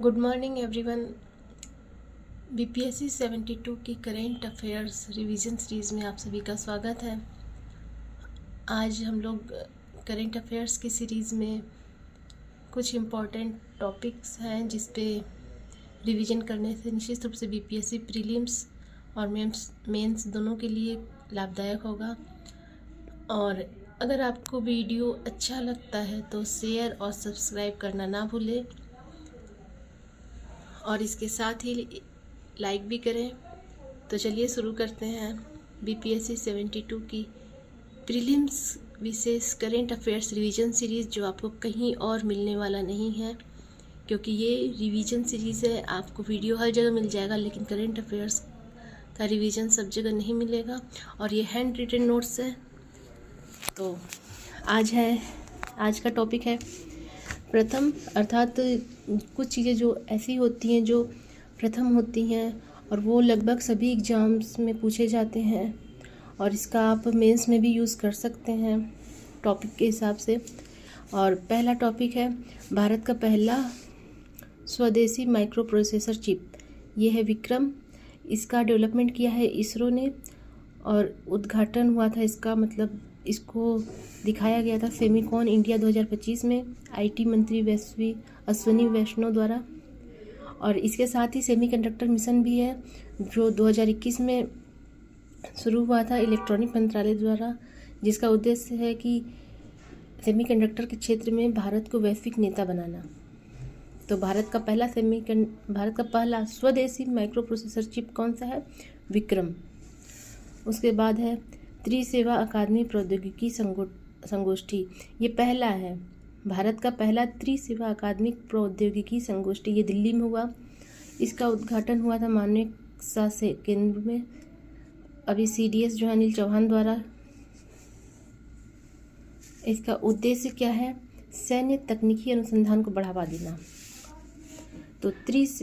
Good morning everyone. BPSC 72 की current affairs revision series में आप सभी का स्वागत है। आज हम लोग करेंट अफेयर्स की सीरीज़ में कुछ इम्पॉर्टेंट टॉपिक्स हैं जिस पे रिवीजन करने से निश्चित रूप से बीपीएससी प्रीलिम्स और मेंस दोनों के लिए लाभदायक होगा। और अगर आपको वीडियो अच्छा लगता है तो शेयर और सब्सक्राइब करना ना भूलें और इसके साथ ही लाइक भी करें। तो चलिए शुरू करते हैं बीपीएससी 72 की प्रीलिम्स विशेष करेंट अफेयर्स रिवीजन सीरीज़, जो आपको कहीं और मिलने वाला नहीं है, क्योंकि ये रिवीजन सीरीज़ है। आपको वीडियो हर जगह मिल जाएगा, लेकिन करेंट अफेयर्स का रिवीजन सब जगह नहीं मिलेगा। और ये हैंड रिटन नोट्स है। तो आज का टॉपिक है प्रथम, अर्थात कुछ चीज़ें जो ऐसी होती हैं जो प्रथम होती हैं और वो लगभग सभी एग्ज़ाम्स में पूछे जाते हैं और इसका आप मेंस में भी यूज़ कर सकते हैं टॉपिक के हिसाब से। और पहला टॉपिक है भारत का पहला स्वदेशी माइक्रो प्रोसेसर चिप। ये है विक्रम। इसका डेवलपमेंट किया है इसरो ने और उद्घाटन हुआ था इसका, मतलब इसको दिखाया गया था सेमिकॉन इंडिया 2025 में आईटी मंत्री अश्विनी वैष्णव द्वारा। और इसके साथ ही सेमीकंडक्टर मिशन भी है जो 2021 में शुरू हुआ था इलेक्ट्रॉनिक मंत्रालय द्वारा, जिसका उद्देश्य है कि सेमीकंडक्टर के क्षेत्र में भारत को वैश्विक नेता बनाना। तो भारत का पहला स्वदेशी माइक्रो प्रोसेसर चिप कौन सा है? विक्रम। उसके बाद है त्रिसेवा अकादमी प्रौद्योगिकी संगोष्ठी। ये पहला है, भारत का पहला त्रिसेवा अकादमिक प्रौद्योगिकी संगोष्ठी। ये दिल्ली में हुआ। इसका उद्घाटन हुआ था माननीय शासन केंद्र में, अभी सीडीएस जो है अनिल चौहान द्वारा। इसका उद्देश्य क्या है? सैन्य तकनीकी अनुसंधान को बढ़ावा देना। तो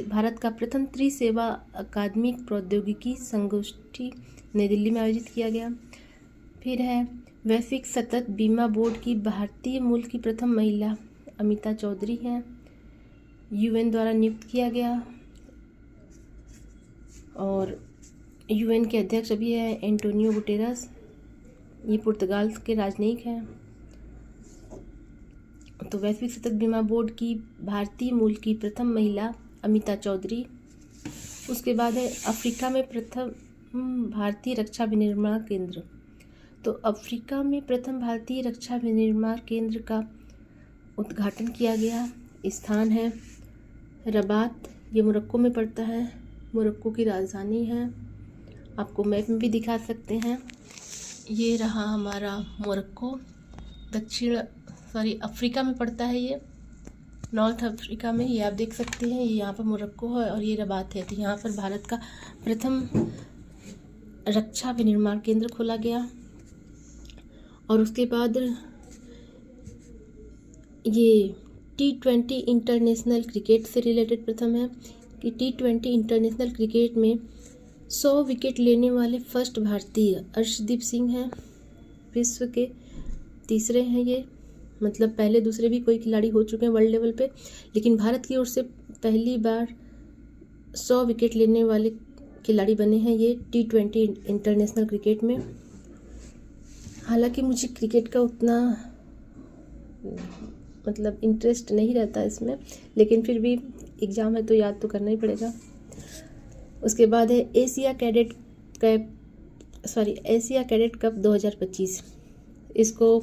भारत का प्रथम त्रिसेवा अकादमिक प्रौद्योगिकी संगोष्ठी नई दिल्ली में आयोजित किया गया। फिर है वैश्विक सतत बीमा बोर्ड की भारतीय मूल की प्रथम महिला अमिता चौधरी हैं, यूएन द्वारा नियुक्त किया गया। और यूएन के अध्यक्ष अभी है एंटोनियो गुटेरस। ये पुर्तगाल के राजनयिक हैं। तो वैश्विक सतत बीमा बोर्ड की भारतीय मूल की प्रथम महिला अमिता चौधरी। उसके बाद है अफ्रीका में प्रथम भारतीय रक्षा विनिर्माण केंद्र। तो अफ्रीका में प्रथम भारतीय रक्षा विनिर्माण केंद्र का उद्घाटन किया गया। स्थान है रबात, ये मोरक्को में पड़ता है, मोरक्को की राजधानी है। आपको मैप में भी दिखा सकते हैं। ये रहा हमारा मोरक्को, अफ्रीका में पड़ता है, ये नॉर्थ अफ्रीका में। ये आप देख सकते हैं, ये यहाँ पर मोरक्को है और ये रबात है। तो यहाँ पर भारत का प्रथम रक्षा विनिर्माण केंद्र खोला गया। और उसके बाद ये T20 इंटरनेशनल क्रिकेट से रिलेटेड प्रथम है कि T20 इंटरनेशनल क्रिकेट में 100 विकेट लेने वाले फर्स्ट भारतीय अर्शदीप सिंह हैं। विश्व के तीसरे हैं ये, मतलब पहले दूसरे भी कोई खिलाड़ी हो चुके हैं वर्ल्ड लेवल पे, लेकिन भारत की ओर से पहली बार 100 विकेट लेने वाले खिलाड़ी बने हैं ये T20 इंटरनेशनल क्रिकेट में। हालांकि मुझे क्रिकेट का उतना मतलब इंटरेस्ट नहीं रहता इसमें, लेकिन फिर भी एग्ज़ाम है तो याद तो करना ही पड़ेगा। उसके बाद है एशिया कैडेट कप 2025। इसको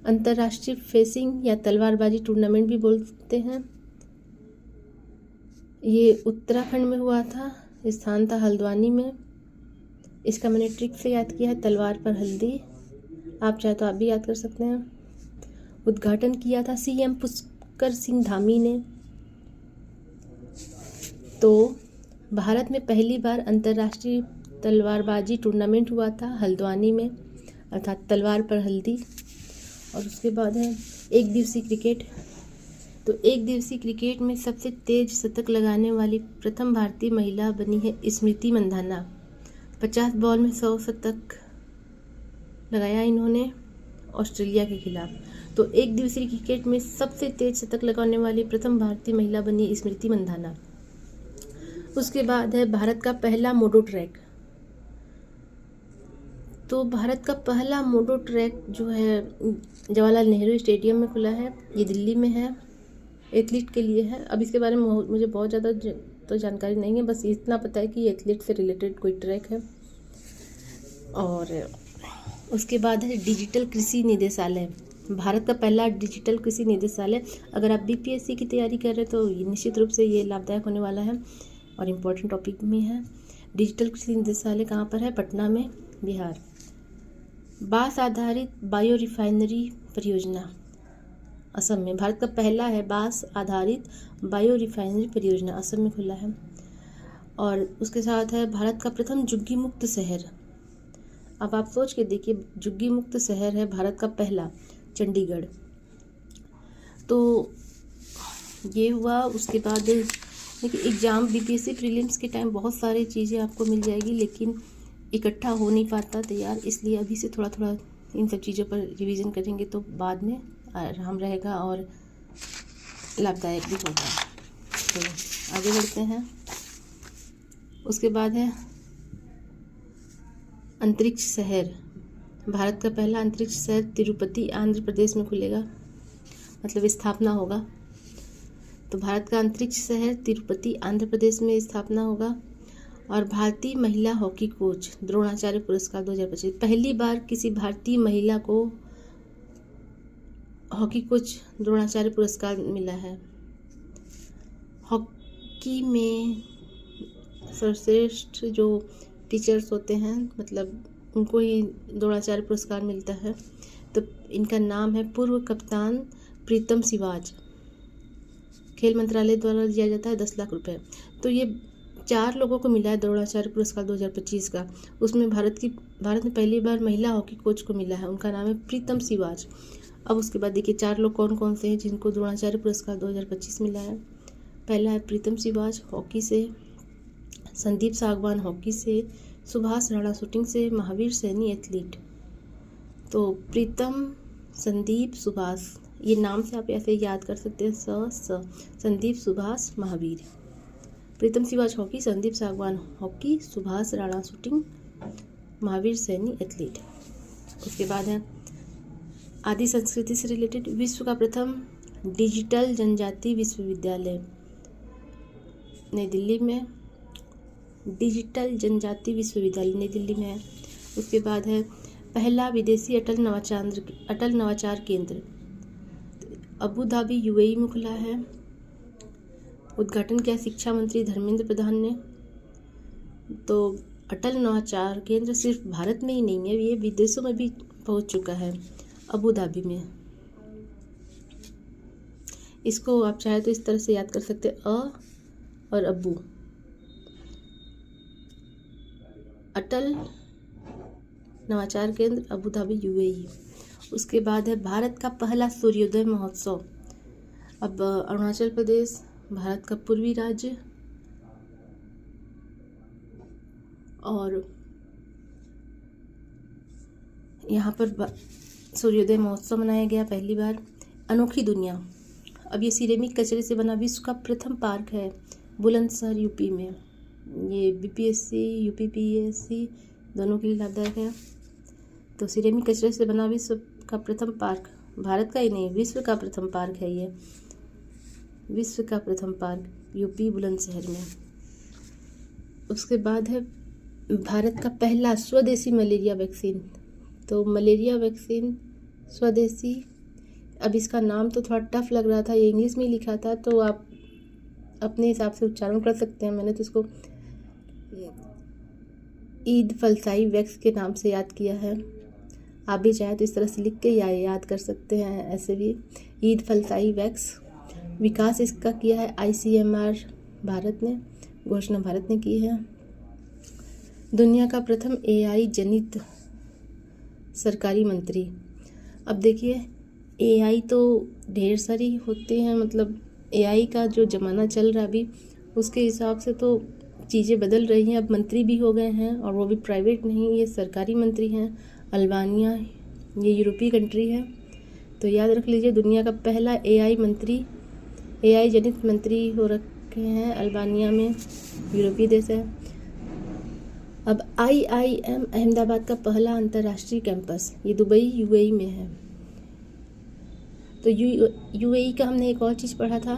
अंतर्राष्ट्रीय फेसिंग या तलवारबाजी टूर्नामेंट भी बोलते हैं। ये उत्तराखंड में हुआ था, स्थान था हल्द्वानी में। इसका मैंने ट्रिक से याद किया है, तलवार पर हल्दी। आप चाहे तो आप भी याद कर सकते हैं। उद्घाटन किया था सीएम पुष्कर सिंह धामी ने। तो भारत में पहली बार अंतर्राष्ट्रीय तलवारबाजी टूर्नामेंट हुआ था हल्द्वानी में, अर्थात तलवार पर हल्दी। और उसके बाद है एक दिवसीय क्रिकेट। तो एक दिवसीय क्रिकेट में सबसे तेज शतक लगाने वाली प्रथम भारतीय महिला बनी है स्मृति मंधाना। 50 बॉल में 100 शतक लगाया इन्होंने ऑस्ट्रेलिया के खिलाफ। तो एक दिवसीय क्रिकेट में सबसे तेज शतक लगाने वाली प्रथम भारतीय महिला बनी स्मृति मंधाना। उसके बाद है भारत का पहला मोटो ट्रैक। तो भारत का पहला मोटो ट्रैक जो है जवाहरलाल नेहरू स्टेडियम में खुला है, ये दिल्ली में है, एथलीट के लिए है। अब इसके बारे में मुझे बहुत ज़्यादा तो जानकारी नहीं है, बस इतना पता है कि ये एथलीट से रिलेटेड कोई ट्रैक है। और उसके बाद है डिजिटल कृषि निदेशालय, भारत का पहला डिजिटल कृषि निदेशालय। अगर आप बीपीएससी की तैयारी कर रहे हैं तो निश्चित रूप से ये लाभदायक होने वाला है और इम्पोर्टेंट टॉपिक में है। डिजिटल कृषि निदेशालय कहाँ पर है? पटना में, बिहार। बांस आधारित बायो रिफाइनरी परियोजना, असम में। भारत का पहला है बांस आधारित बायो रिफाइनरी परियोजना, असम में खुला है। और उसके साथ है भारत का प्रथम झुग्गी मुक्त शहर। अब आप सोच के देखिए, झुग्गी मुक्त शहर है भारत का पहला, चंडीगढ़। तो ये हुआ। उसके बाद देखिए एग्ज़ाम बीपीएससी प्रीलिम्स के टाइम बहुत सारी चीज़ें आपको मिल जाएगी, लेकिन इकट्ठा हो नहीं पाता तैयार, इसलिए अभी से थोड़ा थोड़ा इन सब चीज़ों पर रिवीजन करेंगे तो बाद में आराम रहेगा और लाभदायक भी होगा। तो आगे बढ़ते हैं। उसके बाद है अंतरिक्ष शहर। भारत का पहला अंतरिक्ष शहर तिरुपति आंध्र प्रदेश में खुलेगा, मतलब स्थापना होगा। तो भारत का अंतरिक्ष शहर तिरुपति आंध्र प्रदेश में स्थापना होगा। और भारतीय महिला हॉकी कोच द्रोणाचार्य पुरस्कार 2025, पहली बार किसी भारतीय महिला को हॉकी कोच द्रोणाचार्य पुरस्कार मिला है। हॉकी में सर्वश्रेष्ठ जो टीचर्स होते हैं, मतलब उनको ही द्रोणाचार्य पुरस्कार मिलता है। तो इनका नाम है पूर्व कप्तान प्रीतम सिवाच। खेल मंत्रालय द्वारा दिया जाता है 10 लाख रुपए। तो ये 4 लोगों को मिला है द्रोणाचार्य पुरस्कार 2025 का। उसमें भारत में पहली बार महिला हॉकी कोच को मिला है, उनका नाम है प्रीतम सिवाच। अब उसके बाद देखिए 4 लोग कौन कौन से हैं जिनको द्रोणाचार्य पुरस्कार 2025 मिला है। पहला है प्रीतम सिवाच हॉकी से, संदीप सागवान हॉकी से, सुभाष राणा शूटिंग से, महावीर सैनी एथलीट। तो प्रीतम, संदीप, सुभाष, ये नाम से आप ऐसे याद कर सकते हैं, संदीप, सुभाष, महावीर। प्रीतम सिवाच हॉकी, संदीप सागवान hockey, Subhash Rana shooting, Mahavir Saini athlete. उसके बाद है आदि संस्कृति से रिलेटेड, विश्व का प्रथम डिजिटल जनजाति विश्वविद्यालय नई दिल्ली में, डिजिटल जनजाति विश्वविद्यालय नई दिल्ली में है। उसके बाद है पहला विदेशी अटल नवाचार केंद्र अबू धाबी यूएई में खुला है। उद्घाटन किया शिक्षा मंत्री धर्मेंद्र प्रधान ने। तो अटल नवाचार केंद्र सिर्फ भारत में ही नहीं है, ये विदेशों में भी पहुंच चुका है, अबू धाबी में। इसको आप चाहे तो इस तरह से याद कर सकते हैं, अ और अबू, अटल नवाचार केंद्र अबू धाबी यूएई। उसके बाद है भारत का पहला सूर्योदय महोत्सव। अब अरुणाचल प्रदेश भारत का पूर्वी राज्य, और यहाँ पर सूर्योदय महोत्सव मनाया गया पहली बार। अनोखी दुनिया, अब ये सिरेमिक कचरे से बना विश्व का प्रथम पार्क है बुलंदशहर यूपी में। ये बीपीएससी यूपीपीएससी दोनों के लिए लाभदायक है। तो सिरेमिक कचरे से बना विश्व का प्रथम पार्क, भारत का ही नहीं विश्व का प्रथम पार्क है ये, विश्व का प्रथम पार्क यूपी बुलंदशहर में। उसके बाद है भारत का पहला स्वदेशी मलेरिया वैक्सीन। तो मलेरिया वैक्सीन स्वदेशी, अब इसका नाम तो थोड़ा टफ लग रहा था, ये इंग्लिश में ही लिखा था, तो आप अपने हिसाब से उच्चारण कर सकते हैं। मैंने तो इसको ईद फलसाई वैक्स के नाम से याद किया है। आप भी चाहे तो इस तरह से लिख के या याद कर सकते हैं, ऐसे भी ईद फलसाई वैक्स। विकास इसका किया है ICMR भारत ने, घोषणा भारत ने की है। दुनिया का प्रथम AI जनित सरकारी मंत्री। अब देखिए AI तो ढेर सारी होते हैं, मतलब AI का जो ज़माना चल रहा अभी उसके हिसाब से तो चीज़ें बदल रही हैं। अब मंत्री भी हो गए हैं और वो भी प्राइवेट नहीं, ये सरकारी मंत्री हैं। अल्बानिया ये यूरोपीय कंट्री है। तो याद रख लीजिए, दुनिया का पहला एआई जनित मंत्री हो रखे हैं अल्बानिया में, यूरोपीय देश है। अब IIM अहमदाबाद का पहला अंतर्राष्ट्रीय कैंपस, ये दुबई यूएई में है। तो यूएई का हमने एक और चीज़ पढ़ा था,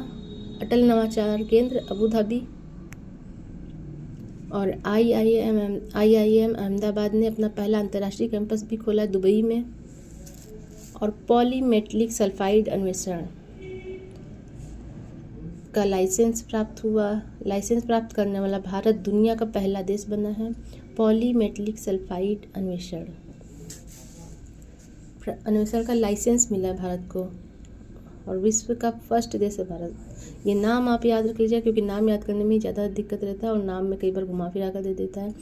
अटल नवाचार केंद्र अबू धाबी। और IIM अहमदाबाद ने अपना पहला अंतर्राष्ट्रीय कैंपस भी खोला दुबई में। और पॉलीमेटलिक सल्फाइड अन्वेषण का लाइसेंस प्राप्त करने वाला भारत दुनिया का पहला देश बना है। पॉलीमेटलिक सल्फाइड अन्वेषण का लाइसेंस मिला है भारत को, और विश्व का फर्स्ट देश है भारत। ये नाम आप याद रख लीजिए, क्योंकि नाम याद करने में ज़्यादा दिक्कत रहता है और नाम में कई बार घुमा फिरा कर दे देता है।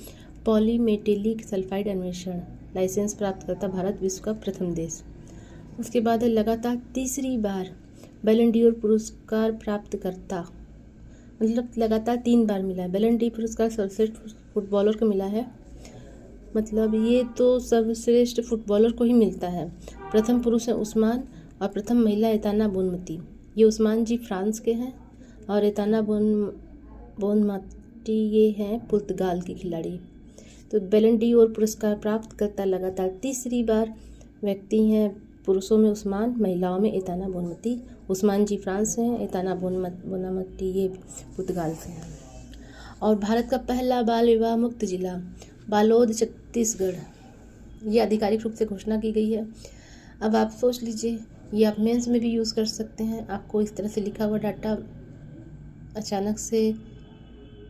पॉलीमेटलिक सल्फाइड अन्वेषण लाइसेंस प्राप्त करता भारत, विश्व का प्रथम देश। उसके बाद है लगातार तीसरी बार बैलन डी पुरस्कार प्राप्त करता, मतलब लगातार 3 बार मिला है। बैलन डी पुरस्कार सर्वश्रेष्ठ फुटबॉलर को मिला है, मतलब ये तो सर्वश्रेष्ठ फुटबॉलर को ही मिलता है। प्रथम पुरुष है उस्मान और प्रथम महिला एताना बोनमती। ये उस्मान जी फ्रांस के हैं और एताना बोनमती ये हैं पुर्तगाल की खिलाड़ी। तो बैलन डी पुरस्कार प्राप्त करता लगातार तीसरी बार व्यक्ति हैं। पुरुषों में उस्मान, महिलाओं में एताना बोनमती। उस्मान जी फ्रांस से हैं, एताना बोनमती ये पुर्तगाल से हैं। और भारत का पहला बाल विवाह मुक्त जिला बालोद छत्तीसगढ़, ये आधिकारिक रूप से घोषणा की गई है। अब आप सोच लीजिए, ये आप मेंस में भी यूज़ कर सकते हैं। आपको इस तरह से लिखा हुआ डाटा अचानक से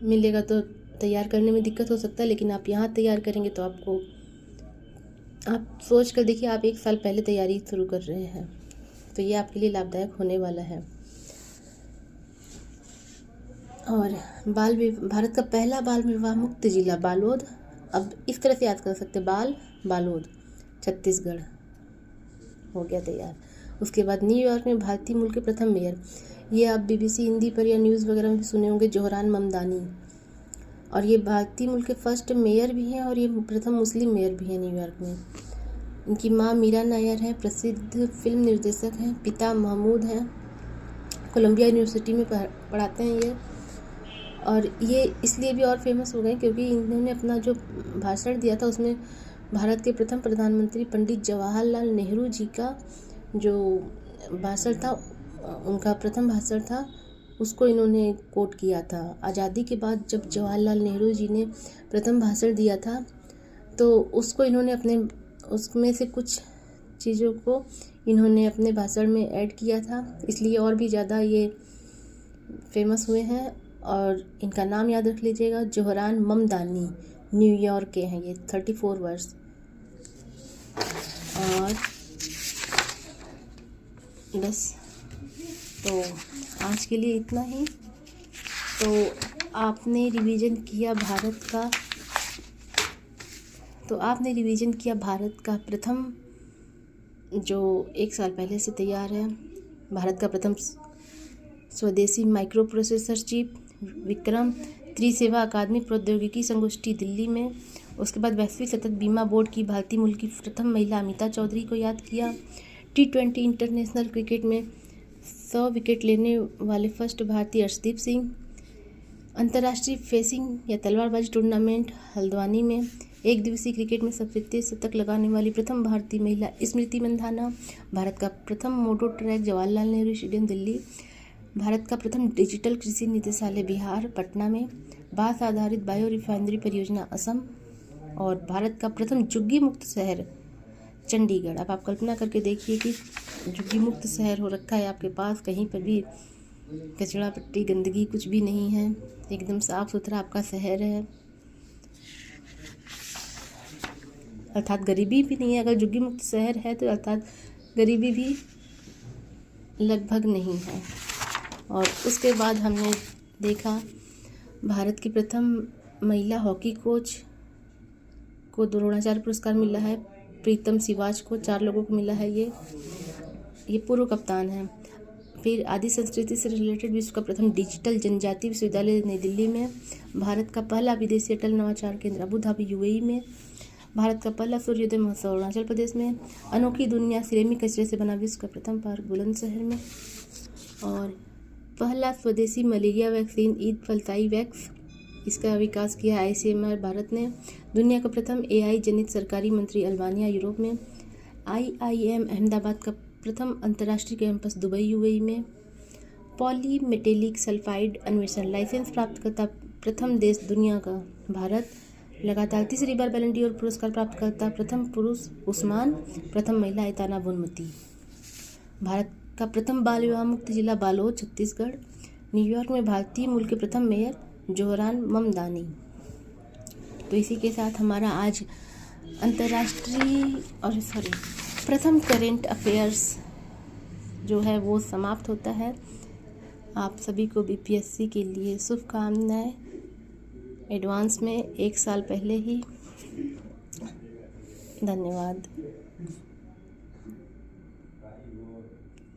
मिलेगा तो तैयार करने में दिक्कत हो सकता है, लेकिन आप यहाँ तैयार करेंगे तो आप सोच कर देखिए, आप 1 साल पहले तैयारी शुरू कर रहे हैं, तो ये आपके लिए लाभदायक होने वाला है। और भारत का पहला बाल विवाह मुक्त जिला बालोद, अब इस तरह से याद कर सकते, बालोद छत्तीसगढ़ हो गया तैयार। उसके बाद न्यूयॉर्क में भारतीय मूल के प्रथम मेयर, ये आप BBC हिंदी पर या न्यूज़ वगैरह में भी सुने होंगे, जोहरान ममदानी। और ये भारतीय मूल के फर्स्ट मेयर भी हैं और ये प्रथम मुस्लिम मेयर भी हैं न्यूयॉर्क में। इनकी माँ मीरा नायर हैं, प्रसिद्ध फिल्म निर्देशक हैं। पिता महमूद हैं, कोलंबिया यूनिवर्सिटी में पढ़ाते हैं ये। और ये इसलिए भी और फेमस हो गए क्योंकि इन्होंने अपना जो भाषण दिया था उसमें भारत के प्रथम प्रधानमंत्री पंडित जवाहरलाल नेहरू जी का जो भाषण था, उनका प्रथम भाषण था, उसको इन्होंने कोट किया था। आज़ादी के बाद जब जवाहरलाल नेहरू जी ने प्रथम भाषण दिया था तो उसको इन्होंने उसमें से कुछ चीज़ों को इन्होंने अपने भाषण में ऐड किया था, इसलिए और भी ज़्यादा ये फेमस हुए हैं। और इनका नाम याद रख लीजिएगा, जोहरान ममदानी, न्यूयॉर्क के हैं ये, 34 वर्ष। और बस, तो आज के लिए इतना ही। तो आपने रिवीजन किया भारत का प्रथम, जो 1 साल पहले से तैयार है, भारत का प्रथम स्वदेशी माइक्रो प्रोसेसर चिप विक्रम त्रिसेवा अकादमी प्रौद्योगिकी संगोष्ठी दिल्ली में। उसके बाद वैश्विक सतत बीमा बोर्ड की भारतीय मूल की प्रथम महिला अमिता चौधरी को याद किया। T20 इंटरनेशनल क्रिकेट में 100 विकेट लेने वाले फर्स्ट भारतीय अर्शदीप सिंह। अंतर्राष्ट्रीय फेसिंग या तलवारबाजी टूर्नामेंट हल्द्वानी में। 1 दिवसीय क्रिकेट में सबसे तेज शतक लगाने वाली प्रथम भारतीय महिला स्मृति मंधाना। भारत का प्रथम मोटो ट्रैक जवाहरलाल नेहरू स्टेडियम दिल्ली। भारत का प्रथम डिजिटल कृषि निदेशालय बिहार पटना में। बांस आधारित बायो रिफाइनरी परियोजना असम। और भारत का प्रथम झुग्गी मुक्त शहर चंडीगढ़। अब आप कल्पना करके देखिए कि झुग्गी मुक्त शहर हो रखा है आपके पास, कहीं पर भी कचरा पट्टी गंदगी कुछ भी नहीं है, एकदम साफ सुथरा आपका शहर है, अर्थात गरीबी भी नहीं है। अगर झुग्गी मुक्त शहर है तो अर्थात गरीबी भी लगभग नहीं है। और उसके बाद हमने देखा भारत की प्रथम महिला हॉकी कोच को द्रोणाचार्य पुरस्कार मिला है, प्रीतम सिवाच को। 4 लोगों को मिला है ये पूर्व कप्तान है। फिर आदि संस्कृति से रिलेटेड विश्व का प्रथम डिजिटल जनजाति विश्वविद्यालय नई दिल्ली में। भारत का पहला विदेशी अटल नवाचार केंद्र अबू धाबी यूएई में। भारत का पहला सूर्योदय महोत्सव अरुणाचल प्रदेश में। अनोखी दुनिया सिरेमिक कचरे से बना विश्व का प्रथम पार्क बुलंदशहर में। और पहला स्वदेशी मलेरिया वैक्सीन ईद फलताई वैक्स, इसका विकास किया ICMR भारत ने। दुनिया का प्रथम AI जनित सरकारी मंत्री अल्बानिया यूरोप में। IIM अहमदाबाद का प्रथम अंतर्राष्ट्रीय कैंपस दुबई UAE में। पॉली मेटेलिक सल्फाइड अन्वेषण लाइसेंस प्राप्त करता प्रथम देश दुनिया का भारत। लगातार तीसरी बार बैलन डी और पुरस्कार प्राप्त करता प्रथम पुरुष उस्मान, प्रथम महिला एताना बुनमती। भारत का प्रथम बाल विवाह मुक्त जिला बालोद छत्तीसगढ़। न्यूयॉर्क में भारतीय मूल के प्रथम मेयर जोहरान ममदानी। तो इसी के साथ हमारा आज प्रथम करेंट अफेयर्स जो है वो समाप्त होता है। आप सभी को BPSC के लिए शुभकामनाएं एडवांस में 1 साल पहले ही। धन्यवाद।